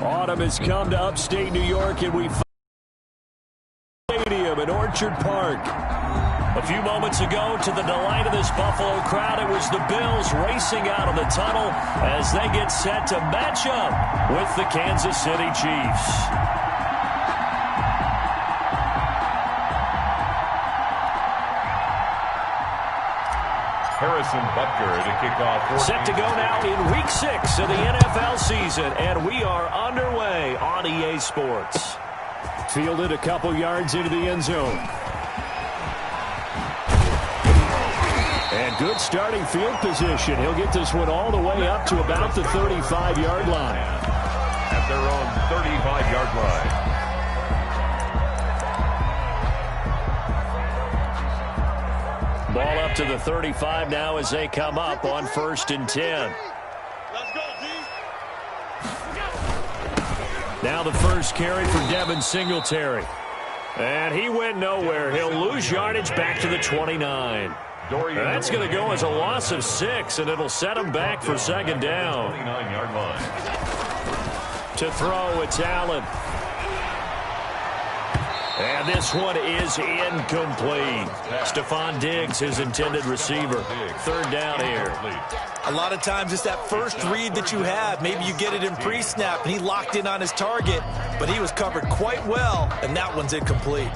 Autumn has come to upstate New York, and we stadium in Orchard Park. A few moments ago, to the delight of this Buffalo crowd, it was the Bills racing out of the tunnel as they get set to match up with the Kansas City Chiefs. Harrison Butker to kick off. Set to go now in Week 6 of the NFL season, and we are underway on EA Sports. Fielded a couple yards into the end zone. And good starting field position. He'll get this one all the way up to about the 35-yard line. At their own 35-yard line. Ball up to the 35 now as they come up on 1st and 10. Let's go, D. Now the first carry for Devin Singletary. And he went nowhere. He'll lose yardage back to the 29. That's going to go as a loss of 6, and it'll set him back for 2nd down. 29-yard line. To throw, it's Allen. And this one is incomplete. Stephon Diggs, his intended receiver. 3rd down here. A lot of times it's that first read that you have. Maybe you get it in pre-snap, and he locked in on his target, but he was covered quite well, and that one's incomplete.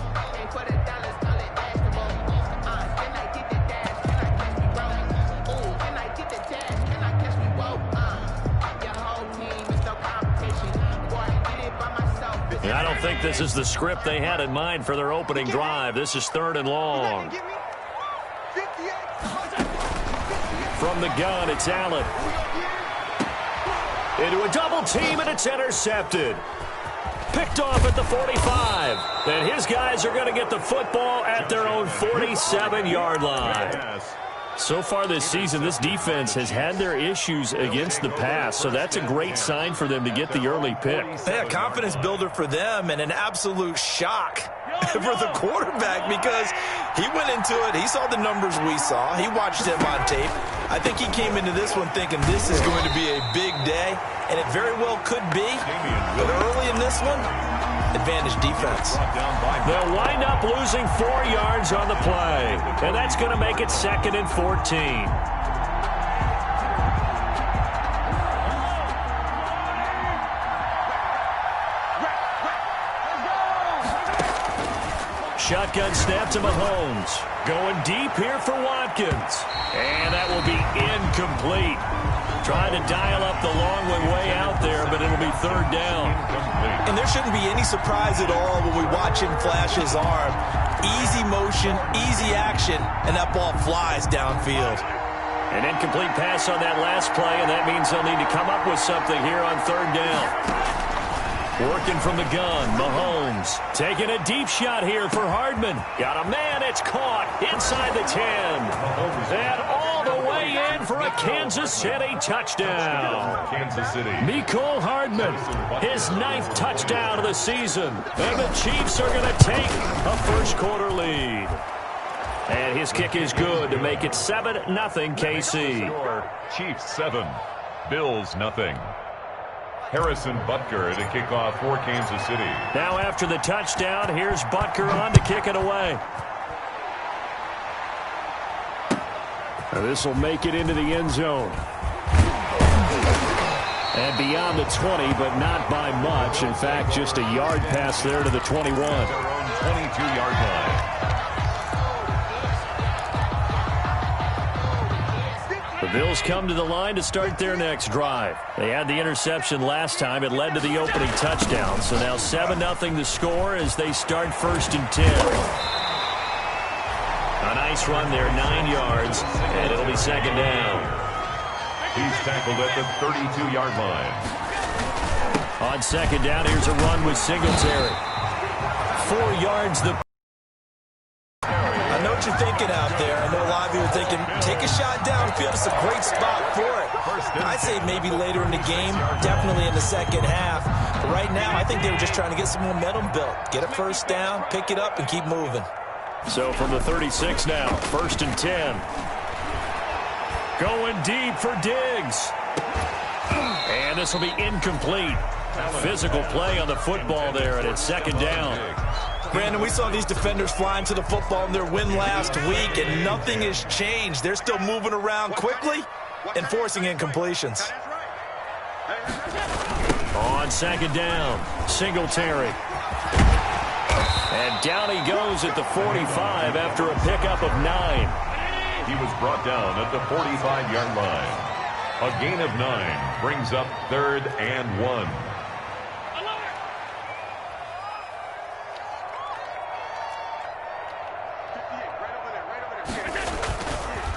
I don't think this is the script they had in mind for their opening drive. This is 3rd and long. From the gun, it's Allen. Into a double team, and it's intercepted. Picked off at the 45. And his guys are going to get the football at their own 47-yard line. So far this season, this defense has had their issues against the pass, so that's a great sign for them to get the early pick. Yeah, confidence builder for them, and an absolute shock for the quarterback because he went into it. He saw the numbers we saw. He watched them on tape. I think he came into this one thinking this is going to be a big day, and it very well could be. But early in this one, advantage defense. They'll wind up losing 4 yards on the play, and that's going to make it 2nd and 14. Shotgun snap to Mahomes. Going deep here for Watkins. And that will be incomplete. Trying to dial up the long way out there, but it'll be 3rd down. And there shouldn't be any surprise at all when we watch him flash his arm. Easy motion, easy action, and that ball flies downfield. An incomplete pass on that last play, and that means they'll need to come up with something here on 3rd down. Working from the gun, Mahomes taking a deep shot here for Hardman. Got a man, it's caught inside the 10. And all the way in for a Kansas City touchdown. Kansas City. Mecole Hardman, his 9th touchdown of the season. And the Chiefs are going to take a first-quarter lead. And his kick is good to make it 7-0 KC. Chiefs 7, Bills 0. Harrison Butker to kick off for Kansas City. Now after the touchdown, here's Butker on to kick it away. This will make it into the end zone. And beyond the 20, but not by much. In fact, just a yard pass there to the 21. Their own 22-yard line. The Bills come to the line to start their next drive. They had the interception last time. It led to the opening touchdown. So now 7-0 the score as they start 1st and 10. A nice run there, 9 yards, and it'll be 2nd down. He's tackled at the 32-yard line. On 2nd down, here's a run with Singletary. 4 yards. I know what you're thinking out there. I know a lot of you are thinking, take a shot downfield. It's a great spot for it. I'd say maybe later in the game, definitely in the second half. But right now, I think they were just trying to get some momentum built. Get a first down, pick it up, and keep moving. So from the 36 now, 1st and 10. Going deep for Diggs. And this will be incomplete. Physical play on the football there, and it's second down. Brandon, we saw these defenders flying to the football in their win last week, and nothing has changed. They're still moving around quickly and forcing incompletions. On second down, Singletary. And down he goes at the 45 after a pickup of 9. He was brought down at the 45-yard line. A gain of 9 brings up 3rd and 1.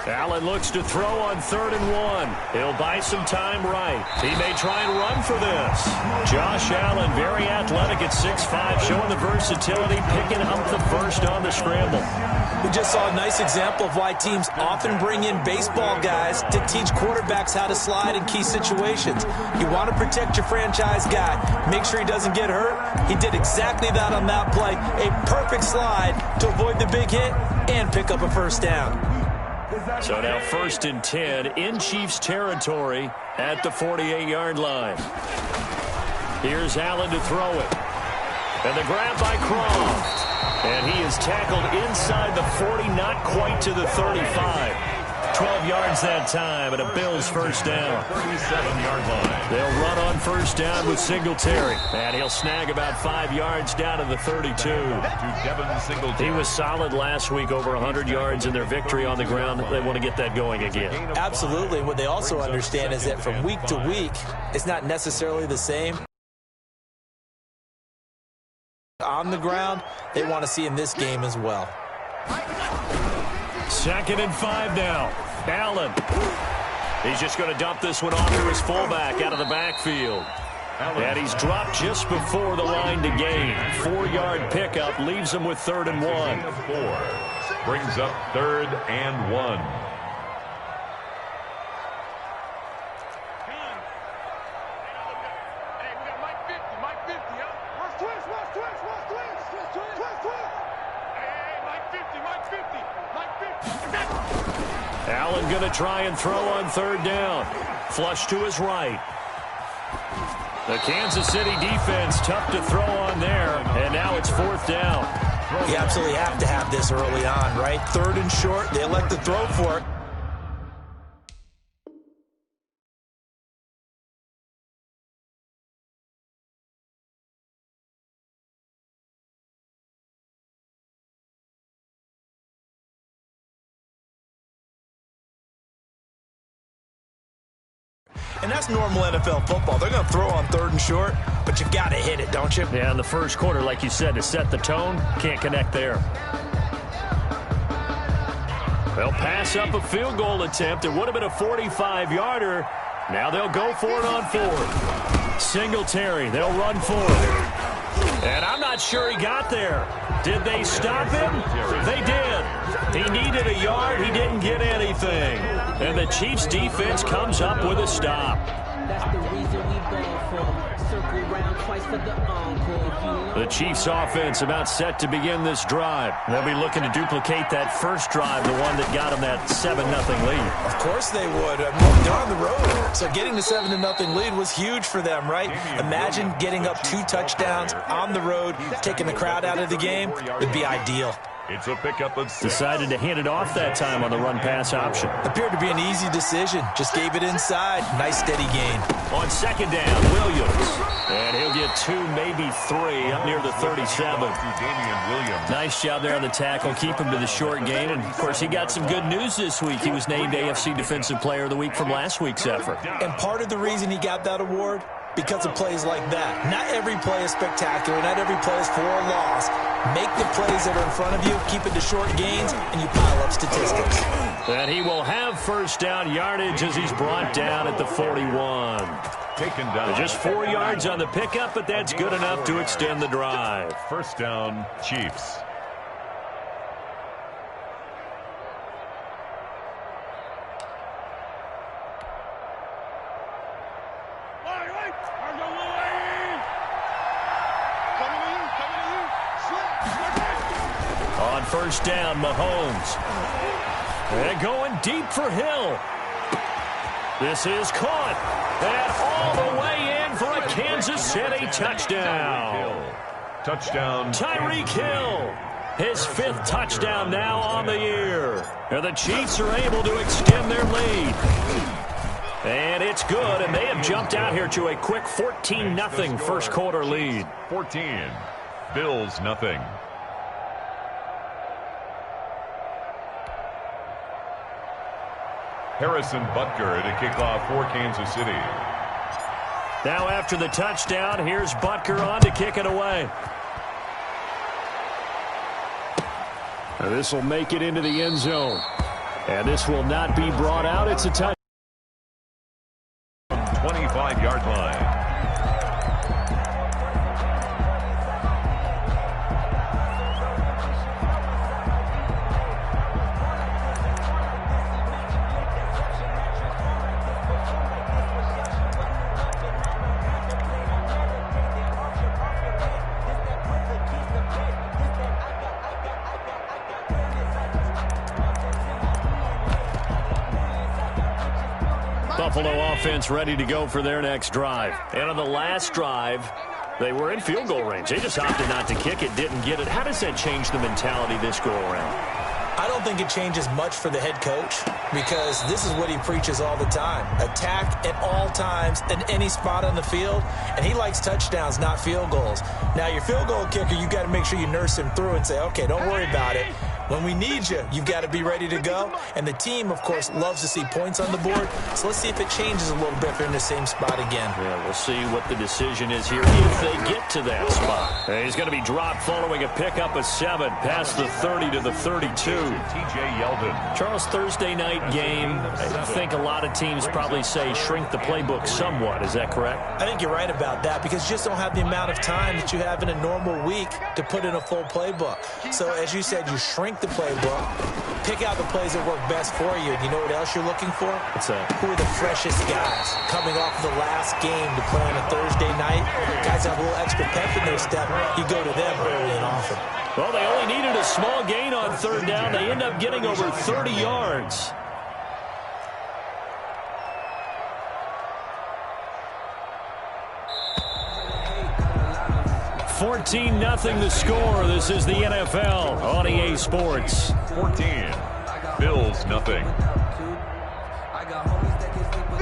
Allen looks to throw on 3rd and 1. He'll buy some time right. He may try and run for this. Josh Allen, very athletic at 6'5", showing the versatility, picking up the first on the scramble. We just saw a nice example of why teams often bring in baseball guys to teach quarterbacks how to slide in key situations. You want to protect your franchise guy. Make sure he doesn't get hurt. He did exactly that on that play. A perfect slide to avoid the big hit and pick up a first down. So now 1st and 10 in Chiefs territory at the 48-yard line. Here's Allen to throw it. And the grab by Croft. And he is tackled inside the 40, not quite to the 35. 12 yards that time, and a Bills first down. 37-yard line. They'll run on first down with Singletary. And he'll snag about 5 yards down to the 32. To Devin Singletary. He was solid last week, over 100 yards in their victory on the ground. They want to get that going again. Absolutely. What they also understand is that from week to week, it's not necessarily the same. On the ground, they want to see in this game as well. 2nd and 5 now. Allen. He's just going to dump this one off to his fullback out of the backfield. And he's dropped just before the line to gain. 4-yard pickup leaves him with 3rd and 1. 4 brings up 3rd and 1. Allen going to try and throw on 3rd down. Flush to his right. The Kansas City defense tough to throw on there, and now it's 4th down. You absolutely have to have this early on, right? 3rd and short, they elect to throw for it. And that's normal NFL football. They're going to throw on 3rd and short, but you've got to hit it, don't you? Yeah, in the first quarter, like you said, to set the tone, can't connect there. They'll pass up a field goal attempt. It would have been a 45-yarder. Now they'll go for it on 4th. Singletary, they'll run for it. And I'm not sure he got there. Did they stop him? They did. He needed a yard. He didn't get anything. And the Chiefs defense comes up with a stop. That's the reason we ball from. Circle around twice for the encore. The Chiefs offense about set to begin this drive. They'll be looking to duplicate that first drive, the one that got them that 7-0 lead. Of course they would. They're on the road. So getting the 7-0 lead was huge for them, right? Imagine getting up 2 touchdowns on the road, taking the crowd out of the game. Would be ideal. It's a pickup of 6. Decided to hand it off that time on the run-pass option. Appeared to be an easy decision. Just gave it inside. Nice steady gain. On 2nd down, Williams. And he'll get 2, maybe 3 up near the 37. Nice job there on the tackle. Keep him to the short gain. And, of course, he got some good news this week. He was named AFC Defensive Player of the Week from last week's effort. And part of the reason he got that award, because of plays like that. Not every play is spectacular. Not every play is for a loss. Make the plays that are in front of you, keep it to short gains, and you pile up statistics. And he will have first down yardage as he's brought down at the 41. Taken down. Just 4 yards on the pickup, but that's good enough to extend the drive. First down, Chiefs. On first down, Mahomes. And going deep for Hill. This is caught. And all the way in for a Kansas City touchdown. Touchdown. Tyreek Hill. His 5th touchdown now on the year. And the Chiefs are able to extend their lead. And it's good, and they have jumped out here to a quick 14-0 first quarter lead. 14. Bills nothing. Harrison Butker to kick off for Kansas City. Now after the touchdown, here's Butker on to kick it away. This will make it into the end zone. And this will not be brought out. It's a touchdown. 25-yard line. Buffalo offense ready to go for their next drive. And on the last drive, they were in field goal range. They just opted not to kick it, didn't get it. How does that change the mentality this go around? I don't think it changes much for the head coach because this is what he preaches all the time. Attack at all times in any spot on the field, and he likes touchdowns, not field goals. Now, your field goal kicker, you got to make sure you nurse him through and say, okay, don't worry about it. When we need you, you've got to be ready to go. And the team, of course, loves to see points on the board. So let's see if it changes a little bit if they're in the same spot again. Yeah, we'll see what the decision is here if they get to that spot. And he's going to be dropped following a pickup of 7 past the 30 to the 32. T.J. Yeldon. Charles, Thursday night game, I think a lot of teams probably say shrink the playbook somewhat. Is that correct? I think you're right about that because you just don't have the amount of time that you have in a normal week to put in a full playbook. So, as you said, you shrink the playbook, pick out the plays that work best for you. You know what else you're looking for? What's that? Who are the freshest guys coming off the last game to play on a Thursday night? Guys have a little extra pep in their step. You go to them early and often. Well, they only needed a small gain on 3rd down. They end up getting over 30 yards. $14-0 the score. This is the NFL on EA Sports. 14. Bills nothing.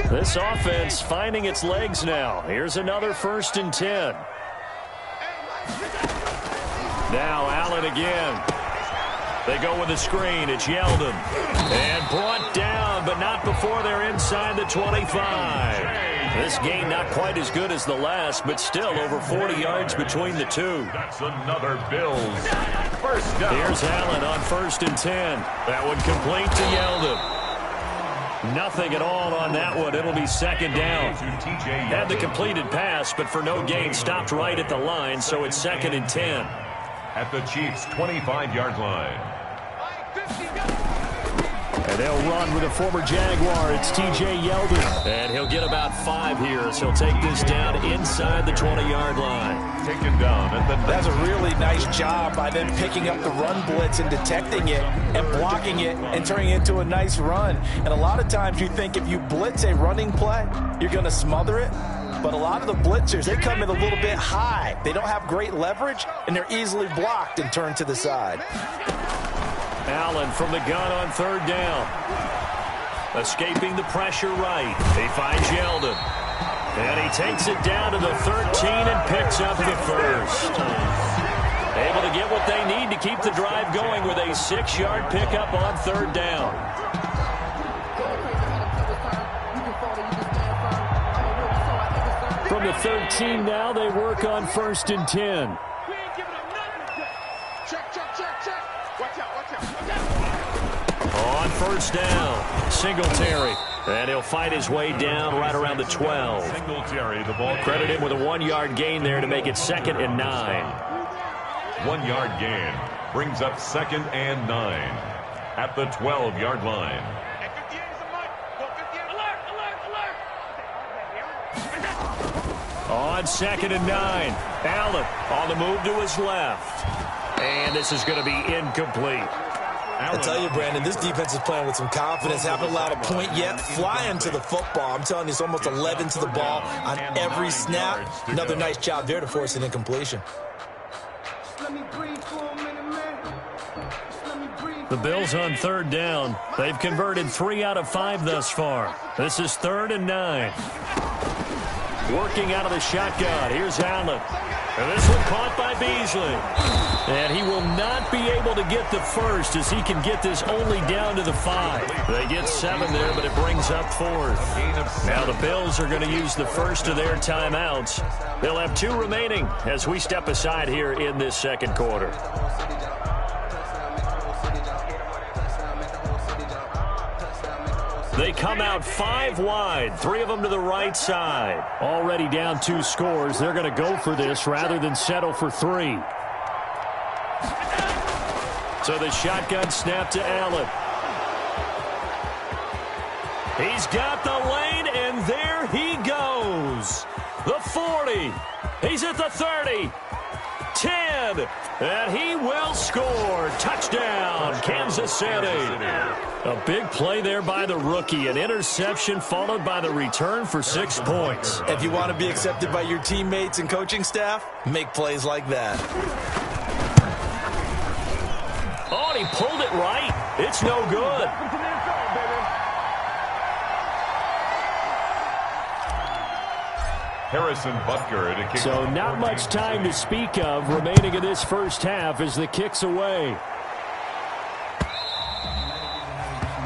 This offense finding its legs now. Here's another 1st and 10. Now Allen again. They go with a screen. It's Yeldon. And brought down, but not before they're inside the 25. This game not quite as good as the last, but still over 40 yards between the two. That's another Bills. First down. Here's Allen on 1st and 10. That one complete to Yeldon. Nothing at all on that one. It'll be 2nd down. Had the completed pass, but for no gain, stopped right at the line, so it's 2nd and 10. At the Chiefs' 25-yard line. And they'll run with a former Jaguar. It's T.J. Yeldon. And he'll get about 5 here as he'll take this down inside the 20-yard line. Taken down at the... That's a really nice job by them picking up the run blitz and detecting it and blocking it and turning it into a nice run. And a lot of times you think if you blitz a running play, you're going to smother it. But a lot of the blitzers, they come in a little bit high. They don't have great leverage, and they're easily blocked and turned to the side. Allen from the gun on 3rd down. Escaping the pressure right. He finds Yeldon. And he takes it down to the 13 and picks up the 1st. Able to get what they need to keep the drive going with a 6-yard pickup on 3rd down. From the 13 now, they work on 1st and 10. On 1st down, Singletary. And he'll fight his way down right around the 12. Singletary, the ball. Credit him with a 1-yard gain there to make it 2nd and 9. 1-yard gain brings up 2nd and 9 at the 12-yard line. On 2nd and 9, Allen on the move to his left. And this is going to be incomplete. I tell you, Brandon, this defense is playing with some confidence. Haven't allowed a point yet. Flying to the football. I'm telling you, it's almost 11 to the ball on every snap. Another nice job there to force an incompletion. The Bills on third down. They've converted 3 out of 5 thus far. This is 3rd and 9. Working out of the shotgun. Here's Allen. And this one caught by Beasley. And he will not be able to get the first as he can get this only down to the 5. They get 7 there, but it brings up 4th. Now the Bills are going to use the first of their timeouts. They'll have 2 remaining as we step aside here in this second quarter. They come out 5 wide, 3 of them to the right side. Already down 2 scores. They're going to go for this rather than settle for 3. So the shotgun snap to Allen. He's got the lane, and there he goes. The 40. He's at the 30. 10. And he will score. Touchdown, Kansas City. A big play there by the rookie. An interception followed by the return for 6 points. If you want to be accepted by your teammates and coaching staff, make plays like that. Oh, and he pulled it right. It's no good. Harrison Butker to kick. So not much time to speak of remaining in this first half as the kick's away.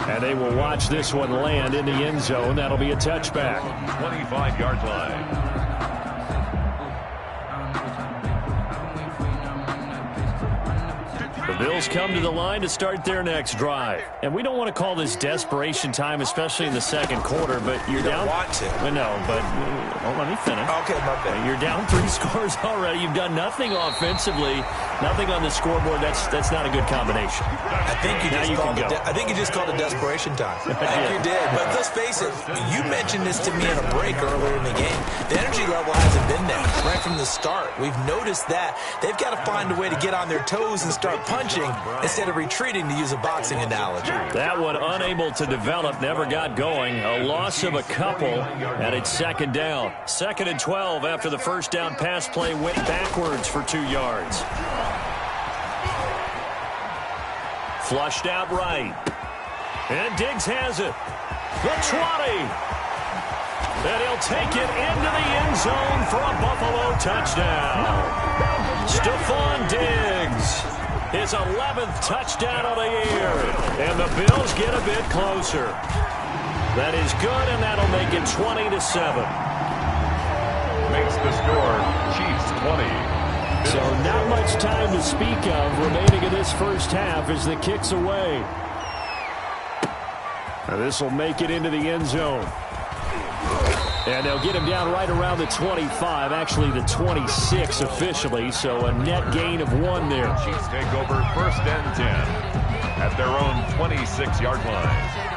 And they will watch this one land in the end zone. That'll be a touchback. 25-yard line. The Bills come to the line to start their next drive. And we don't want to call this desperation time, especially in the second quarter, but you're down. Want to. No, but let me finish. Okay, my bad. You're down 3 scores already. You've done nothing offensively, nothing on the scoreboard. That's not a good combination. I think you just called it desperation time. I think you did. But let's face it, you mentioned this to me in a break earlier in the game. The energy level hasn't been there right from the start. We've noticed that. They've got to find a way to get on their toes and start punching instead of retreating, to use a boxing analogy. That one unable to develop, never got going. A loss of a couple, and it's 2nd down. 2nd and 12 after the first down pass play went backwards for 2 yards. Flushed out right. And Diggs has it. The 20. And he'll take it into the end zone for a Buffalo touchdown. Stephon Diggs. His 11th touchdown of the year. And the Bills get a bit closer. That is good, and that'll make it 20-7. Makes the score Chiefs 20. So not much time to speak of remaining in this first half as the kick's away. Now this will make it into the end zone. And they'll get him down right around the 25, actually the 26 officially, so a net gain of 1 there. Chiefs take over 1st and 10 at their own 26-yard line.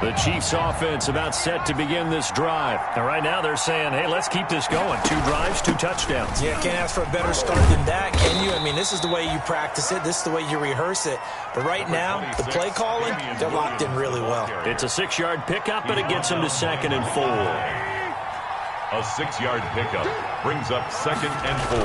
The Chiefs offense about set to begin this drive. And right now they're saying, hey, let's keep this going. 2 drives, 2 touchdowns. Yeah, can't ask for a better start than that, can you? I mean, this is the way you practice it. This is the way you reherse it. But right now, the play calling, they're locked in really well. It's a 6-yard pickup, and it gets them to 2nd and 4. A 6-yard pickup brings up 2nd and 4.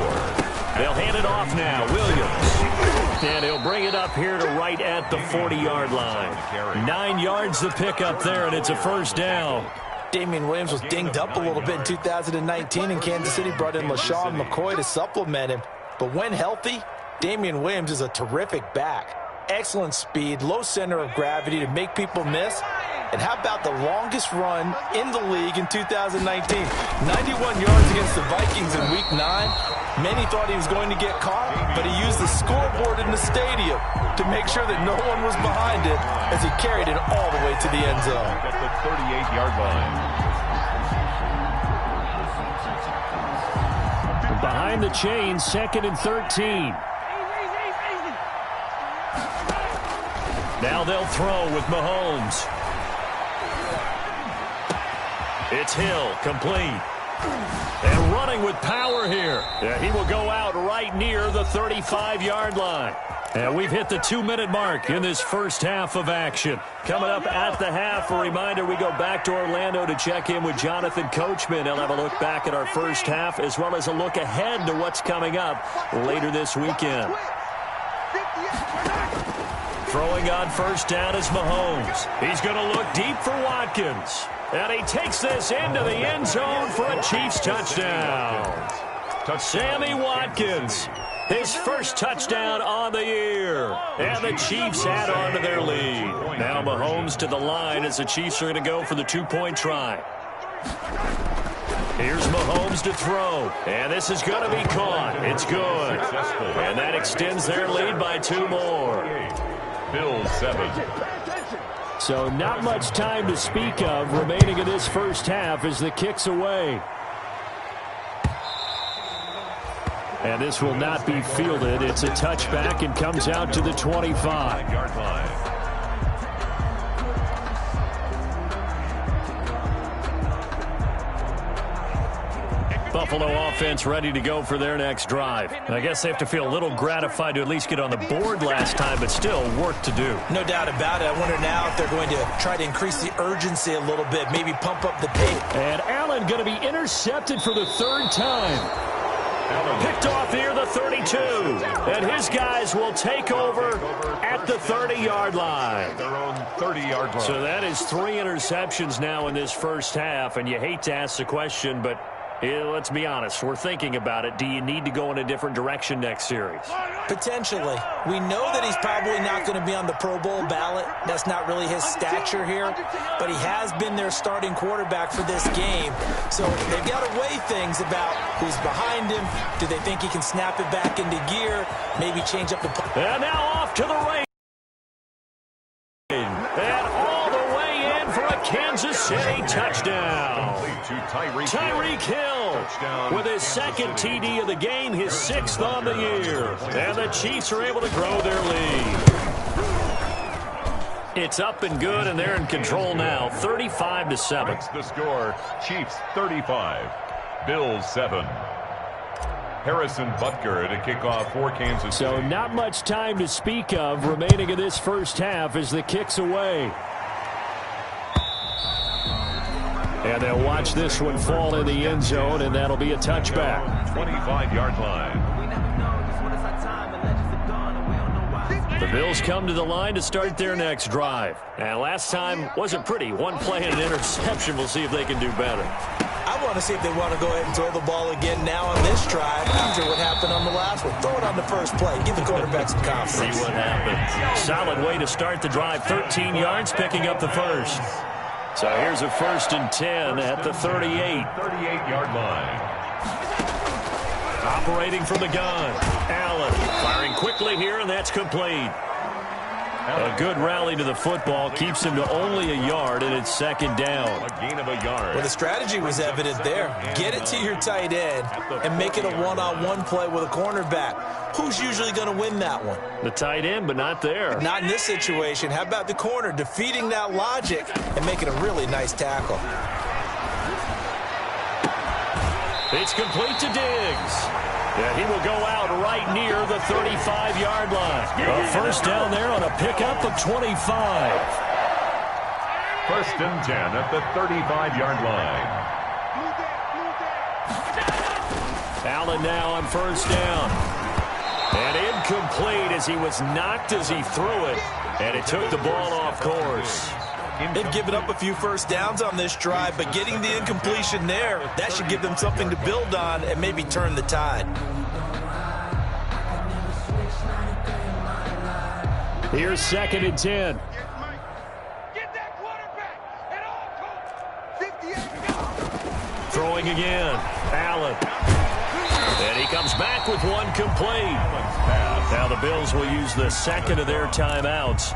They'll hand it off now. Williams. And he'll bring it up here to right at the 40-yard line. 9 yards to pick up there, and it's a 1st down. Damian Williams was dinged up a little bit in 2019, and Kansas City brought in LaShawn McCoy to supplement him. But when healthy, Damian Williams is a terrific back. Excellent speed, low center of gravity to make people miss. And how about the longest run in the league in 2019? 91 yards against the Vikings in Week 9. Many thought he was going to get caught, but he used the scoreboard in the stadium to make sure that no one was behind it as he carried it all the way to the end zone. At the 38-yard line. Behind the chains, 2nd and 13. Now they'll throw with Mahomes. It's Hill, complete. And running throwing with power here. Yeah, he will go out right near the 35-yard line. And we've hit the 2-minute mark in this first half of action. Coming up at the half, a reminder, we go back to Orlando to check in with Jonathan Coachman. He'll have a look back at our first half as well as a look ahead to what's coming up later this weekend. Throwing on first down is Mahomes. He's going to look deep for Watkins. And he takes this into the end zone for a Chiefs touchdown. Sammy Watkins, his first touchdown on the year. And the Chiefs add on to their lead. Now Mahomes to the line as the Chiefs are going to go for the 2-point try. Here's Mahomes to throw. And this is going to be caught. It's good. And that extends their lead by 2 more. Bills 7. So not much time to speak of remaining in this first half as the kick's away. And this will not be fielded. It's a touchback and comes out to the 25-yard line. Buffalo offense ready to go for their next drive. I guess they have to feel a little gratified to at least get on the board last time, but still work to do. No doubt about it. I wonder now if they're going to try to increase the urgency a little bit, maybe pump up the pace. And Allen going to be intercepted for the 3rd time. Picked off near the 32. And his guys will take over at the 30-yard line. Their own 30-yard line. So that is 3 interceptions now in this first half. And you hate to ask the question, but let's be honest. We're thinking about it. Do you need to go in a different direction next series? Potentially. We know that he's probably not going to be on the Pro Bowl ballot. That's not really his stature here. But he has been their starting quarterback for this game. So they've got to weigh things about who's behind him. Do they think he can snap it back into gear? Maybe change up the play. And now off to the right. And all the way in for a Kansas City touchdown. Tyreek Hill with his 2nd TD of the game, his 6th on the year. And the Chiefs are able to grow their lead. It's up and good, and they're in control now, 35-7. That's the score. Chiefs 35, Bills 7. Harrison Butker to kick off for Kansas City. So not much time to speak of remaining in this first half as the kick's away. And they'll watch this one fall in the end zone, and that'll be a touchback. 25-yard line. The Bills come to the line to start their next drive. And last time wasn't pretty. 1 play and an interception. We'll see if they can do better. I want to see if they want to go ahead and throw the ball again now on this drive after what happened on the last one. Throw it on the first play. Give the quarterback some confidence. See what happens. Solid way to start the drive. 13 yards, picking up the first. So here's a 1st and 10 at the 38. 38-yard line. Operating from the gun. Allen firing quickly here, and that's complete. A good rally to the football keeps him to only a yard, and it's 2nd down. A gain of a yard. Well, the strategy was evident there. Get it to your tight end and make it a one-on-one play with a cornerback. Who's usually going to win that one? The tight end, but not there. Not in this situation. How about the corner defeating that logic and making a really nice tackle? It's complete to Diggs. Yeah, he will go out right near the 35-yard line. A 1st down there on a pickup of 25. 1st and 10 at the 35-yard line. Allen now on 1st down. And incomplete as he was knocked as he threw it. And it took the ball off course. They've given up a few 1st downs on this drive, but getting the incompletion there, that should give them something to build on and maybe turn the tide. Here's 2nd and 10. Throwing again. Allen. And he comes back with one complete. Now the Bills will use the 2nd of their timeouts,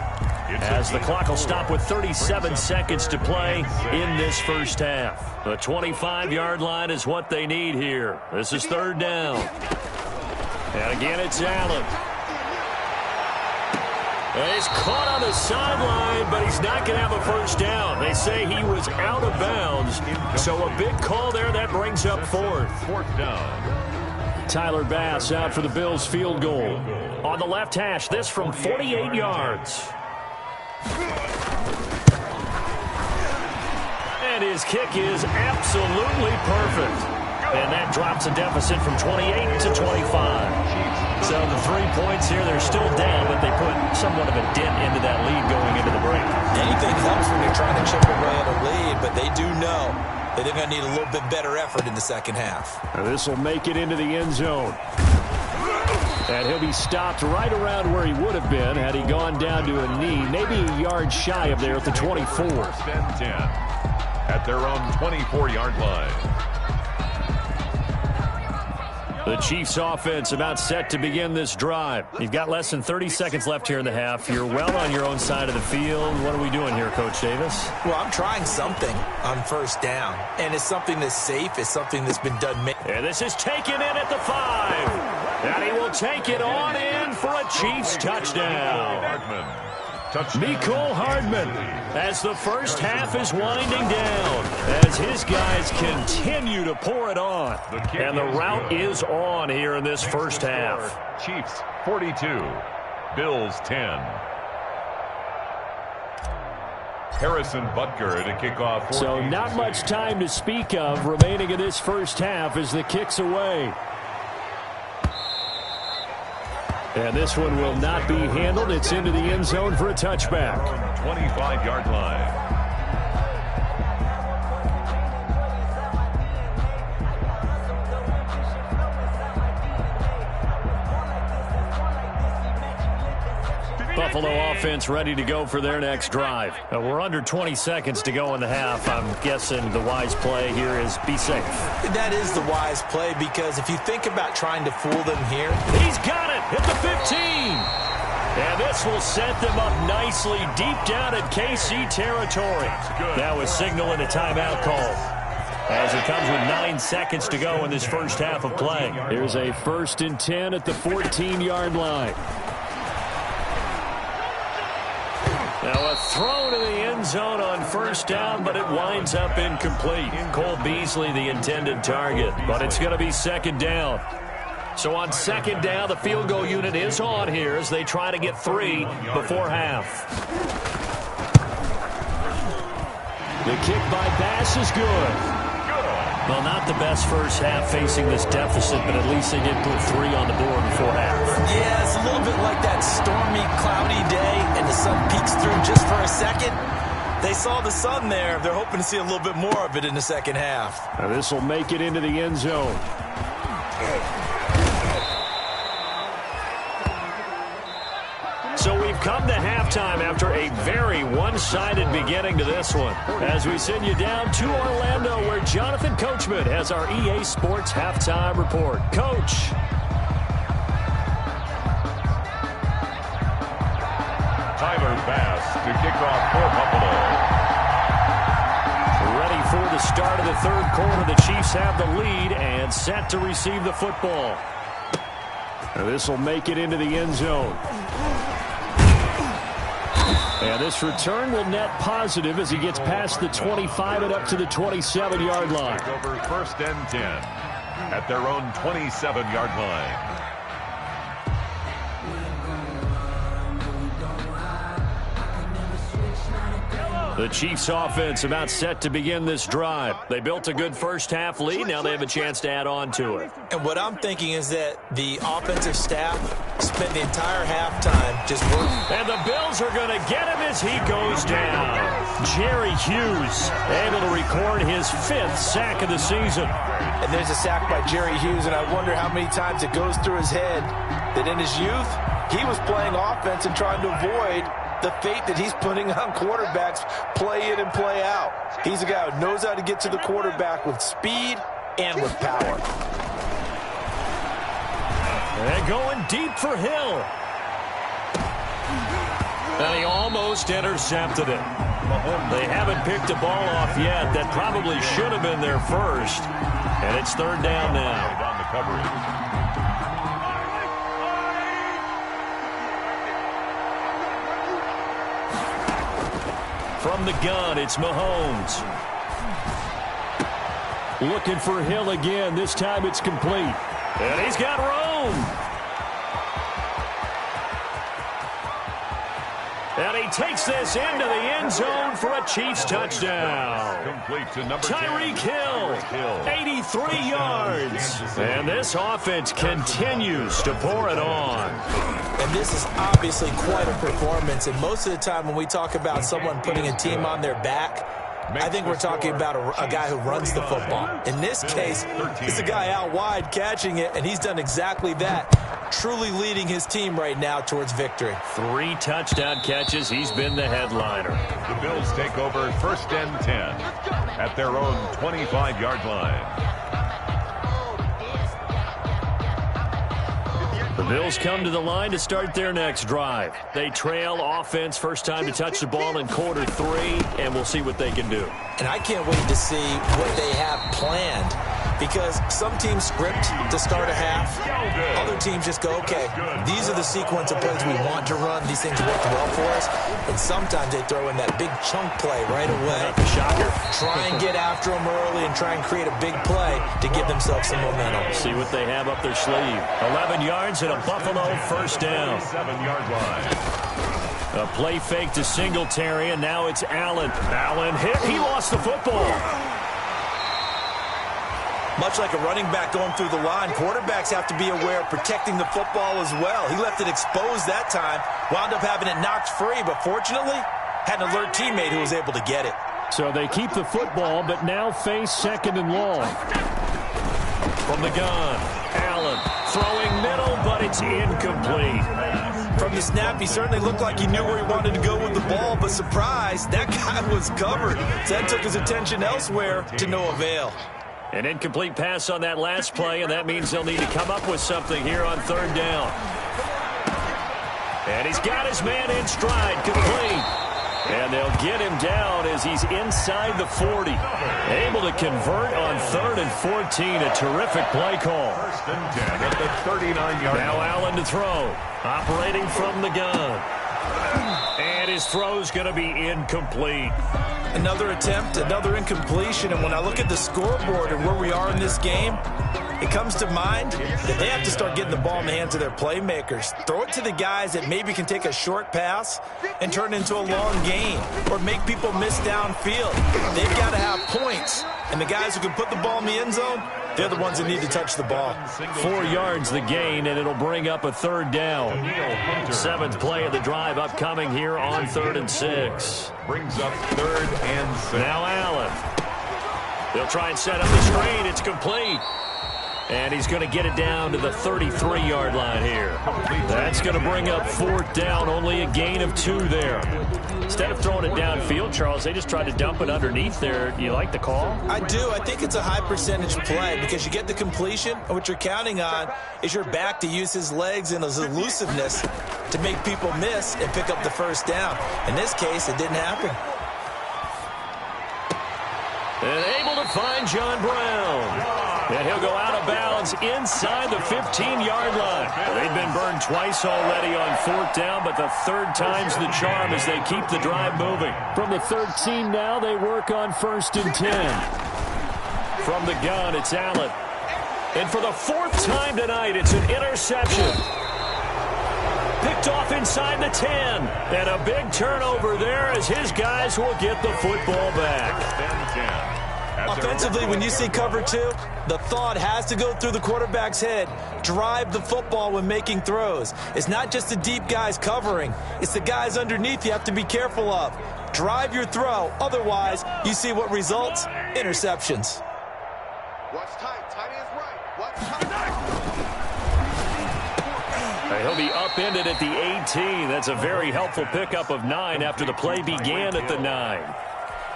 as the clock will stop with 37 seconds to play in this first half. The 25-yard line is what they need here. This is 3rd down. And again, it's Allen. He's caught on the sideline, but he's not going to have a first down. They say he was out of bounds, so a big call there. That brings up fourth. Fourth down. Tyler Bass out for the Bills field goal. On the left hash, this from 48 yards. And his kick is absolutely perfect. And that drops a deficit from 28 to 25. So the 3 points here, they're still down, but they put somewhat of a dent into that lead going into the break. Anything helps when you're trying to chip away at a lead, but they do know that they're going to need a little bit better effort in the second half. This will make it into the end zone. And he'll be stopped right around where he would have been had he gone down to a knee, maybe a yard shy of there at the 24. First and 10 at their own 24-yard line. The Chiefs offense about set to begin this drive. You've got less than 30 seconds left here in the half. You're well on your own side of the field. What are we doing here, Coach Davis? Well, I'm trying something on first down, and it's something that's safe. It's something that's been done. And this is taken in at the 5. And he will take it on in for a Chiefs touchdown. Mecole Hardman, as the first half is winding down, as his guys continue to pour it on. And the route is on here in this first half. Chiefs 42, Bills 10. Harrison Butker to kick off. So not much time to speak of remaining in this first half as the kick's away. And this one will not be handled. It's into the end zone for a touchback. 25-yard line. Buffalo offense ready to go for their next drive. We're under 20 seconds to go in the half. I'm guessing the wise play here is be safe. That is the wise play, because if you think about trying to fool them here. He's got it at the 15. And this will set them up nicely deep down at KC territory. That was signaling a timeout call, as it comes with 9 seconds to go in this first half of play. Here's a 1st and 10 at the 14-yard line. Now a throw to the end zone on first down, but it winds up incomplete. Cole Beasley, the intended target, but it's going to be second down. So on second down, the field goal unit is on here as they try to get 3 before half. The kick by Bass is good. Well, not the best first half facing this deficit, but at least they did put 3 on the board before half. Yeah, it's a little bit like that stormy, cloudy day, and the sun peeks through just for a second. They saw the sun there. They're hoping to see a little bit more of it in the second half. Now this will make it into the end zone. So we've come to halftime after a very one-sided beginning to this one, as we send you down to Orlando, where Jonathan Coachman has our EA Sports halftime report. Coach. Tyler Bass to kick off for Buffalo. Ready for the start of the third quarter. The Chiefs have the lead and set to receive the football. Now this will make it into the end zone. And this return will net positive as he gets past the 25 and up to the 27-yard line. Over 1st and 10 at their own 27-yard line. The Chiefs offense about set to begin this drive. They built a good first half lead. Now they have a chance to add on to it. And what I'm thinking is that the offensive staff spent the entire halftime just working. And the Bills are going to get him as he goes down. Jerry Hughes able to record his 5th sack of the season. And there's a sack by Jerry Hughes, and I wonder how many times it goes through his head that in his youth, he was playing offense and trying to avoid the fate that he's putting on quarterbacks play in and play out. He's a guy who knows how to get to the quarterback with speed and with power. And going deep for Hill. And he almost intercepted it. They haven't picked a ball off yet. That probably should have been their first. And it's 3rd down now. On the coverage. From the gun, it's Mahomes. Looking for Hill again. This time it's complete. And he's got room. And he takes this into the end zone for a Chiefs touchdown. Complete to number Tyreek Hill, 83 yards. And this offense continues to pour it on. And this is obviously quite a performance. And most of the time when we talk about someone putting a team on their back, I think we're talking about a guy who runs the football. In this case, it's a guy out wide catching it, and he's done exactly that, truly leading his team right now towards victory. 3 touchdown catches. He's been the headliner. The Bills take over 1st and 10 at their own 25-yard line. The Bills come to the line to start their next drive. They trail offense, first time to touch the ball in quarter 3, and we'll see what they can do. And I can't wait to see what they have planned, because some teams script to start a half. Other teams just go, okay, these are the sequence of plays we want to run. These things work well for us. And sometimes they throw in that big chunk play right away. Shocker. Try and get after them early and try and create a big play to give themselves some momentum. See what they have up their sleeve. 11 yards and a Buffalo first down. 7-yard line. A play fake to Singletary, and now it's Allen. Allen hit. He lost the football. Much like a running back going through the line, quarterbacks have to be aware of protecting the football as well. He left it exposed that time, wound up having it knocked free, but fortunately had an alert teammate who was able to get it. So they keep the football, but now face 2nd and long. From the gun, Allen throwing middle, but it's incomplete. From the snap, he certainly looked like he knew where he wanted to go with the ball, but surprise, that guy was covered. So that took his attention elsewhere to no avail. An incomplete pass on that last play, and that means they'll need to come up with something here on 3rd down. And he's got his man in stride, complete. And they'll get him down as he's inside the 40. Able to convert on 3rd and 14. A terrific play call. 1st and 10 at the 39-yard line. Now Allen to throw. Operating from the gun. And his throw's going to be incomplete. Another attempt, another incompletion, and when I look at the scoreboard and where we are in this game, it comes to mind that they have to start getting the ball in the hands of their playmakers. Throw it to the guys that maybe can take a short pass and turn it into a long gain or make people miss downfield. They've got to have points, and the guys who can put the ball in the end zone, they're the ones that need to touch the ball. 4 yards the gain, and it'll bring up a 3rd down. 7th play of the drive upcoming here on 3rd and 6. Brings up 3rd and 6. Now Allen. They'll try and set up the screen. It's complete. And he's going to get it down to the 33-yard line here. That's going to bring up 4th down, only a gain of 2 there. Instead of throwing it downfield, Charles, they just tried to dump it underneath there. Do you like the call? I do. I think it's a high-percentage play because you get the completion, and what you're counting on is your back to use his legs and his elusiveness to make people miss and pick up the 1st down. In this case, it didn't happen. And able to find John Brown. And he'll go out of bounds inside the 15-yard line. They've been burned twice already on 4th down, but the 3rd time's the charm as they keep the drive moving. From the 13 now, they work on 1st and 10. From the gun, it's Allen. And for the 4th time tonight, it's an interception. Picked off inside the 10. And a big turnover there as his guys will get the football back. Offensively, when you see cover 2, the thought has to go through the quarterback's head. Drive the football when making throws. It's not just the deep guys covering. It's the guys underneath you have to be careful of. Drive your throw. Otherwise, you see what results? Interceptions. What's tight? Tight is right. What's tight? He'll be upended at the 18. That's a very helpful pickup of 9 after the play began at the 9.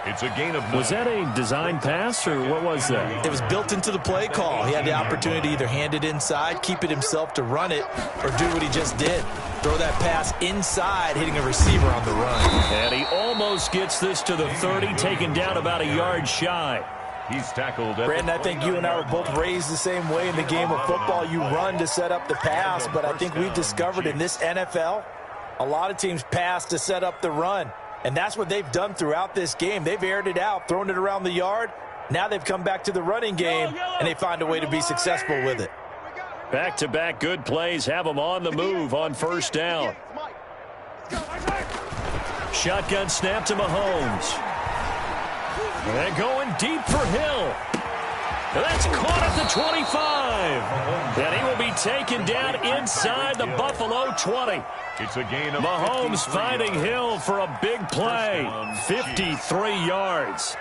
It's a gain of 9. Was that a design pass, or what was that? It was built into the play call. He had the opportunity to either hand it inside, keep it himself to run it, or do what he just did. Throw that pass inside, hitting a receiver on the run. And he almost gets this to the 30, taken down about a yard shy. He's tackled. Brandon, I think you and I were both raised the same way in the game of football. You run to set up the pass, but I think we've discovered in this NFL, a lot of teams pass to set up the run. And that's what they've done throughout this game. They've aired it out, thrown it around the yard. Now they've come back to the running game, and they find a way to be successful with it. Back-to-back good plays have them on the move on first down. Shotgun snap to Mahomes. And going deep for Hill. That's caught at the 25. And he will be taken down inside the Buffalo 20. It's a gain of Mahomes finding Hill for a big play. 53 yards.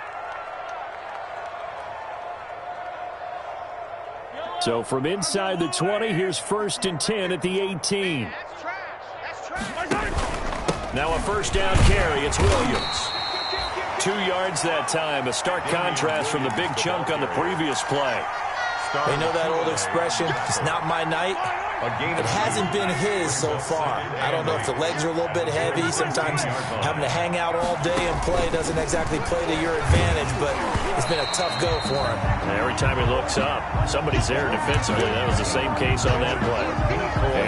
So from inside the 20, here's 1st and 10 at the 18. Now a first down carry. It's Williams. 2 yards that time. A stark contrast from the big chunk on the previous play. They know that old expression, it's not my night. It hasn't been his so far. I don't know if the legs are a little bit heavy. Sometimes having to hang out all day and play doesn't exactly play to your advantage, but it's been a tough go for him. And every time he looks up, somebody's there defensively. That was the same case on that play.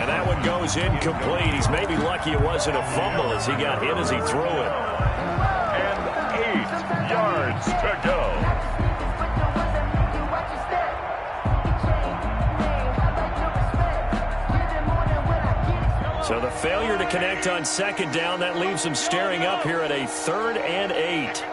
And that one goes incomplete. He's maybe lucky it wasn't a fumble as he got hit as he threw it. And 8 yards to go. So the failure to connect on second down, that leaves him staring up here at a 3rd and 8.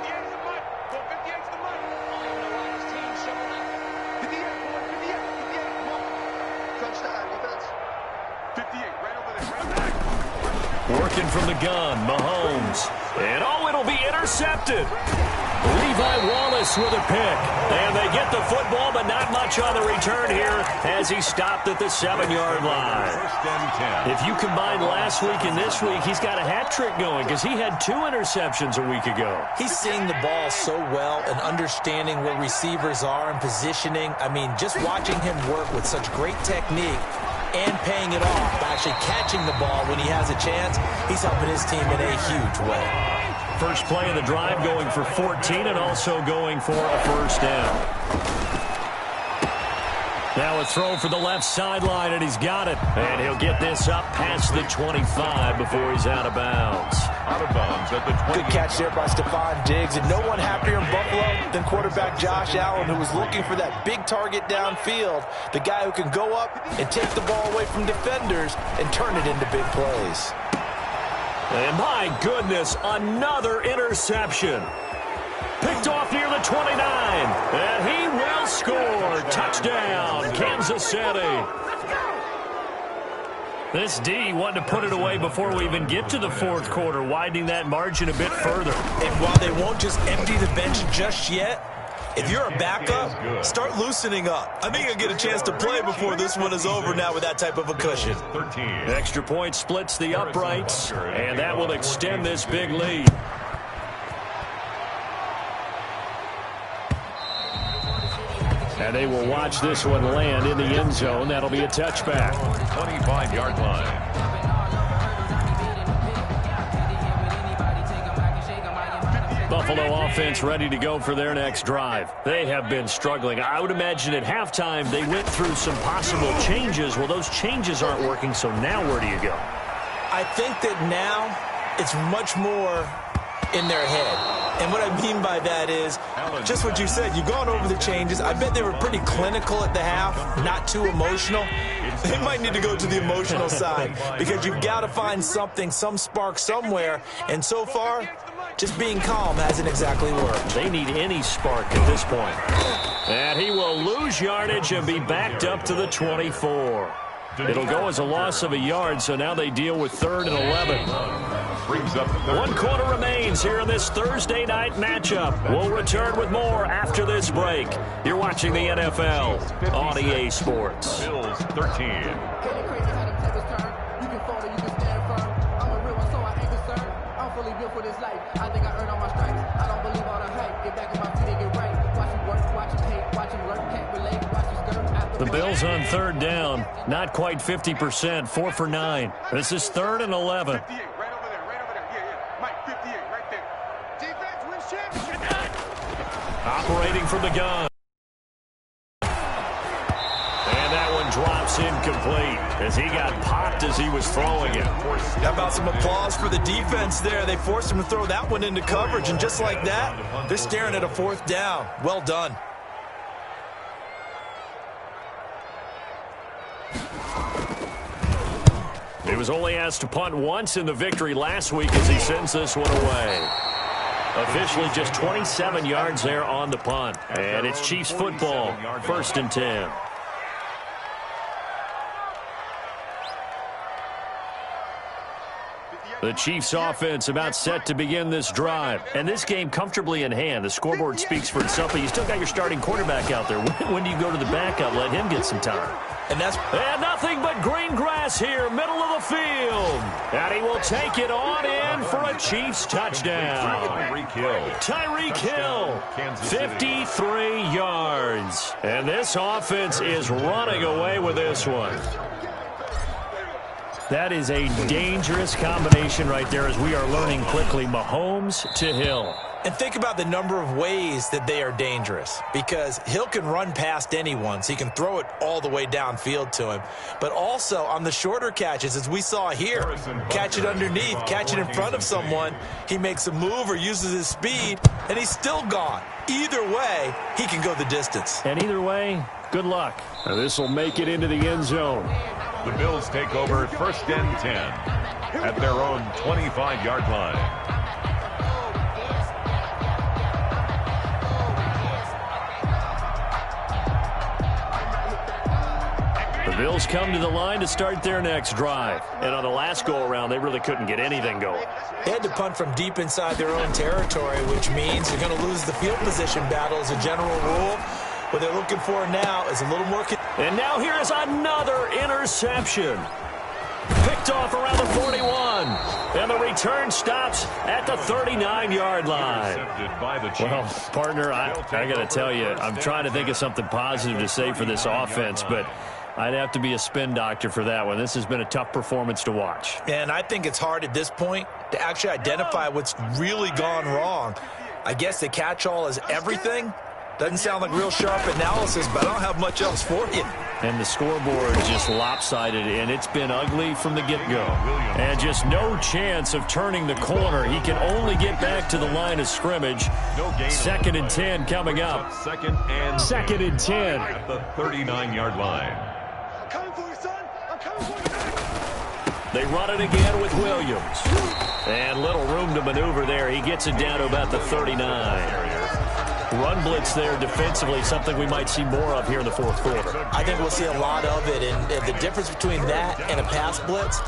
Working from the gun, Mahomes. And it'll be intercepted. Levi Wallace with a pick. And they get the football, but not much on the return here as he stopped at the 7-yard line. If you combine last week and this week, he's got a hat trick going because he had 2 interceptions a week ago. He's seeing the ball so well and understanding where receivers are and positioning. I mean, just watching him work with such great technique and paying it off by actually catching the ball when he has a chance, he's helping his team in a huge way. First play of the drive going for 14 and also going for a first down. Now a throw for the left sideline, and he's got it. And he'll get this up past the 25 before he's out of bounds. Out of bounds at the 20. Good catch there by Stephon Diggs, and no one happier in Buffalo than quarterback Josh Allen, who was looking for that big target downfield, the guy who can go up and take the ball away from defenders and turn it into big plays. And my goodness, another interception. Picked off near the 29, and he will score. Touchdown, Kansas City. This D wanted to put it away before we even get to the 4th quarter, widening that margin a bit further. And while they won't just empty the bench just yet, if you're a backup, start loosening up. I think you'll get a chance to play before this one is over now with that type of a cushion. 13. Extra point splits the uprights, and that will extend this big lead. And they will watch this one land in the end zone. That'll be a touchback. 25-yard line. Buffalo offense ready to go for their next drive. They have been struggling. I would imagine at halftime they went through some possible changes. Well, those changes aren't working, so now where do you go? I think that now it's much more in their head. And what I mean by that is just what you said. You've gone over the changes. I bet they were pretty clinical at the half, not too emotional. They might need to go to the emotional side because you've got to find something, some spark somewhere. And so far, just being calm hasn't exactly worked. They need any spark at this point. And he will lose yardage and be backed up to the 24. It'll go as a loss of a yard, so now they deal with 3rd and 11. Brings up 1 quarter remains here in this Thursday night matchup. We'll return with more after this break. You're watching the NFL on EA Sports. Bills 13. The Bills on 3rd down, not quite 50%, 4 for 9. This is 3rd and 11. 58, right over there, yeah. Mike, 58, right there. Defense wins championship. Operating from the gun. And that one drops incomplete as he got popped as he was throwing it. How about some applause for the defense there? They forced him to throw that one into coverage, and just like that, they're staring at a 4th down. Well done. He was only asked to punt once in the victory last week as he sends this one away. Officially just 27 yards there on the punt. And it's Chiefs football, 1st and 10. The Chiefs offense about set to begin this drive. And this game comfortably in hand. The scoreboard speaks for itself, but you still got your starting quarterback out there. When do you go to the backup? Let him get some time. And nothing but green grass here, middle of the field. And he will take it on in for a Chiefs touchdown. Tyreek Hill, 53 yards. And this offense is running away with this one. That is a dangerous combination right there, as we are learning quickly. Mahomes to Hill. And think about the number of ways that they are dangerous, because Hill can run past anyone, so he can throw it all the way downfield to him. But also on the shorter catches, as we saw here, catch it underneath, catch it in front of someone, he makes a move or uses his speed, and he's still gone. Either way, he can go the distance. And either way, good luck. Now this will make it into the end zone. The Bills take over 1st and 10 at their own 25-yard line. The Bills come to the line to start their next drive. And on the last go-around, they really couldn't get anything going. They had to punt from deep inside their own territory, which means you're going to lose the field position battle as a general rule. What they're looking for now is a little more... And now here is another interception. Picked off around the 41. And the return stops at the 39-yard line. Well, partner, I got to tell you, I'm trying to think of something positive to say for this offense, but I'd have to be a spin doctor for that one. This has been a tough performance to watch. And I think it's hard at this point to actually identify what's really gone wrong. I guess the catch-all is everything. Doesn't sound like real sharp analysis, but I don't have much else for you. And the scoreboard is just lopsided, and it's been ugly from the get-go. And just no chance of turning the corner. He can only get back to the line of scrimmage. 2nd and 10 coming up. 2nd and 10. At the 39-yard line. I'm coming for you, son. I'm coming for you. They run it again with Williams. And little room to maneuver there. He gets it down to about the 39. Run blitz there defensively, something we might see more of here in the 4th quarter. I think we'll see a lot of it, and the difference between that and a pass blitz,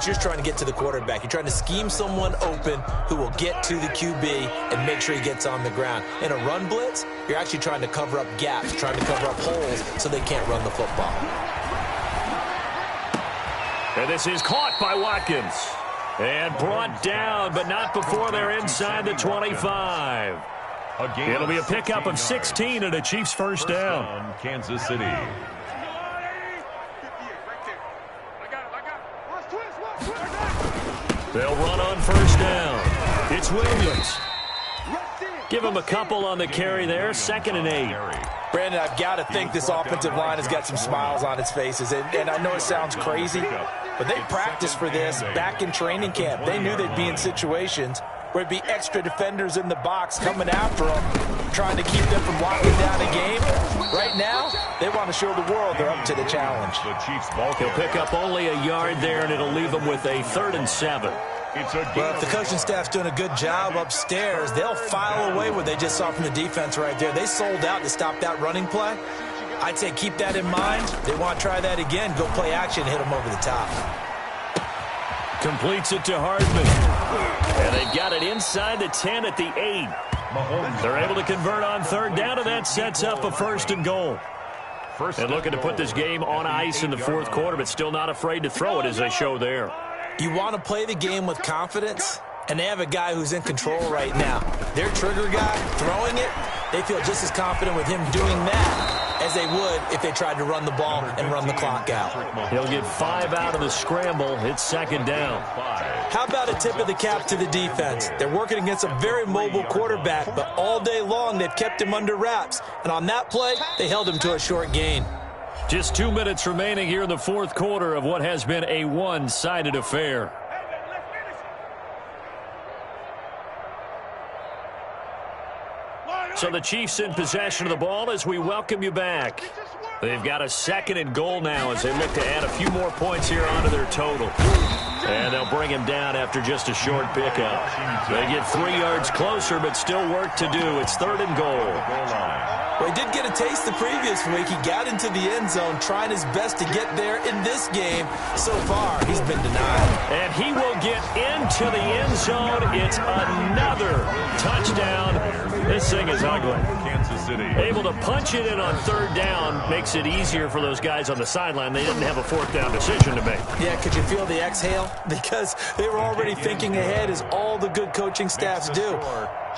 you're trying to get to the quarterback. You're trying to scheme someone open who will get to the QB and make sure he gets on the ground. In a run blitz, you're actually trying to cover up gaps, trying to cover up holes so they can't run the football. And this is caught by Watkins. And brought down, but not before they're inside the 25. It'll be a pickup of 16 and a Chiefs first down. Kansas City. They'll run on first down. It's Williams. Give him a couple on the carry there. 2nd and 8. Brandon, I've got to think this offensive line has got some smiles on its faces. And I know it sounds crazy, but they practiced for this back in training camp. They knew they'd be in situations where it'd be extra defenders in the box coming after them, trying to keep them from locking down a game. Right now, they want to show the world they're up to the challenge. The Chiefs ball. He'll pick up only a yard there, and it'll leave them with a 3rd and 7. Well, if the coaching staff's doing a good job upstairs, they'll file away what they just saw from the defense right there. They sold out to stop that running play. I'd say keep that in mind. They want to try that again. Go play action, hit them over the top. Completes it to Hardman. And they've got it inside the 10 at the 8. They're able to convert on 3rd down, and that sets up a 1st and goal. And looking to put this game on ice in the 4th quarter, but still not afraid to throw it as they show there. You want to play the game with confidence, and they have a guy who's in control right now. Their trigger guy throwing it, they feel just as confident with him doing that as they would if they tried to run the ball and run the clock out. He'll get 5 out of the scramble. It's 2nd down. How about a tip of the cap to the defense? They're working against a very mobile quarterback, but all day long they've kept him under wraps. And on that play, they held him to a short gain. Just 2 minutes remaining here in the fourth quarter of what has been a one-sided affair. So the Chiefs in possession of the ball as we welcome you back. They've got a 2nd and goal now as they look to add a few more points here onto their total. And they'll bring him down after just a short pickup. They get 3 yards closer, but still work to do. It's 3rd and goal. Well, he did get a taste the previous week. He got into the end zone trying his best to get there in this game. So far, he's been denied. And he will get into the end zone. It's another touchdown. This thing is ugly. Kansas City. Able to punch it in on 3rd down makes it easier for those guys on the sideline. They didn't have a 4th down decision to make. Yeah, could you feel the exhale? Because they were already thinking ahead, as all the good coaching staffs do.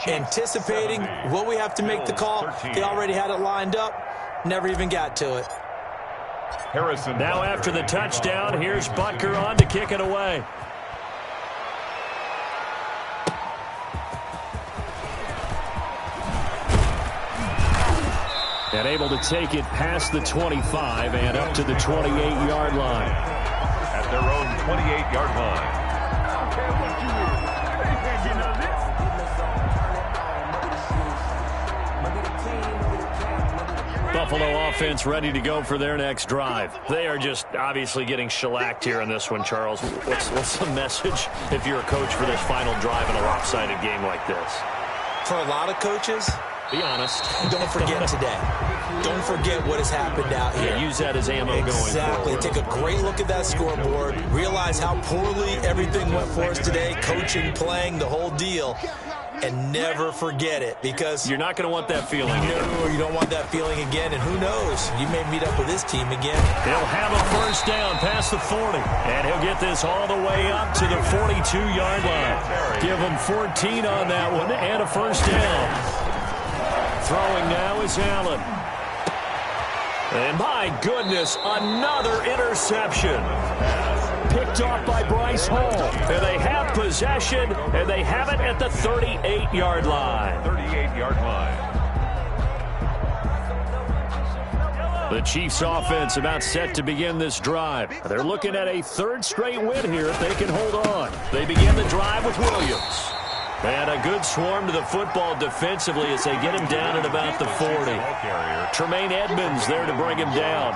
Anticipating what we have to make the call. They already had it lined up. Never even got to it. Harrison. Now after the touchdown, here's Butker on to kick it away. And able to take it past the 25 and up to the 28-yard line. At their own 28-yard line. Buffalo offense ready to go for their next drive. They are just obviously getting shellacked here in this one, Charles. What's the message if you're a coach for this final drive in a lopsided game like this? For a lot of coaches, be honest. Don't forget today. Don't forget what has happened out here. Use that as ammo going forward. Exactly. Take a great look at that scoreboard. Realize how poorly everything went for us today. Coaching, playing, the whole deal. And never forget it, because you're not going to want that feeling. No, you don't want that feeling again. And who knows? You may meet up with this team again. He'll have a 1st down past the 40. And he'll get this all the way up to the 42-yard line. Give him 14 on that one and a 1st down. Throwing now is Allen. And my goodness, another interception. Picked off by Bryce Hall. And they have possession, and they have it at the 38-yard line. 38-yard line. The Chiefs offense about set to begin this drive. They're looking at a 3rd straight win here if they can hold on. They begin the drive with Williams. And a good swarm to the football defensively as they get him down at about the 40. Tremaine Edmonds there to bring him down.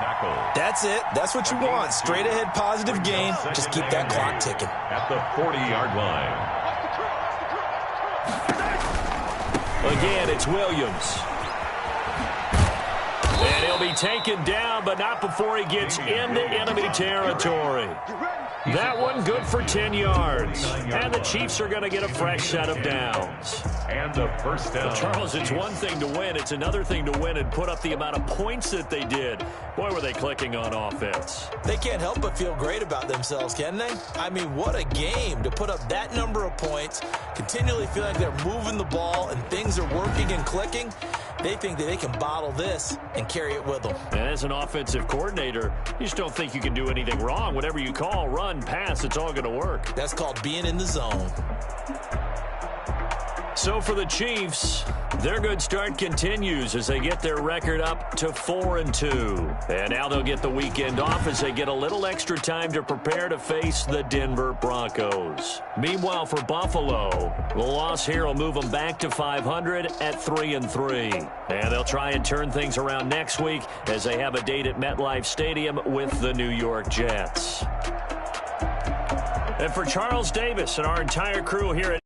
That's it. That's what you want. Straight ahead positive gain. Just keep that clock ticking. At the 40-yard line. Again, it's Williams. And he'll be taken down, but not before he gets into enemy territory. That one good for 10 yards. And the Chiefs are going to get a fresh set of downs. And the 1st down. Well, Charles, it's one thing to win. It's another thing to win and put up the amount of points that they did. Boy, were they clicking on offense. They can't help but feel great about themselves, can they? I mean, what a game to put up that number of points, continually feel like they're moving the ball and things are working and clicking. They think that they can bottle this and carry it with them. And as an offensive coordinator, you just don't think you can do anything wrong. Whatever you call, run, pass, it's all going to work. That's called being in the zone. So for the Chiefs, their good start continues as they get their record up to 4-2. And now they'll get the weekend off as they get a little extra time to prepare to face the Denver Broncos. Meanwhile, for Buffalo, the loss here will move them back to 500 at 3-3. And they'll try and turn things around next week as they have a date at MetLife Stadium with the New York Jets. And for Charles Davis and our entire crew here at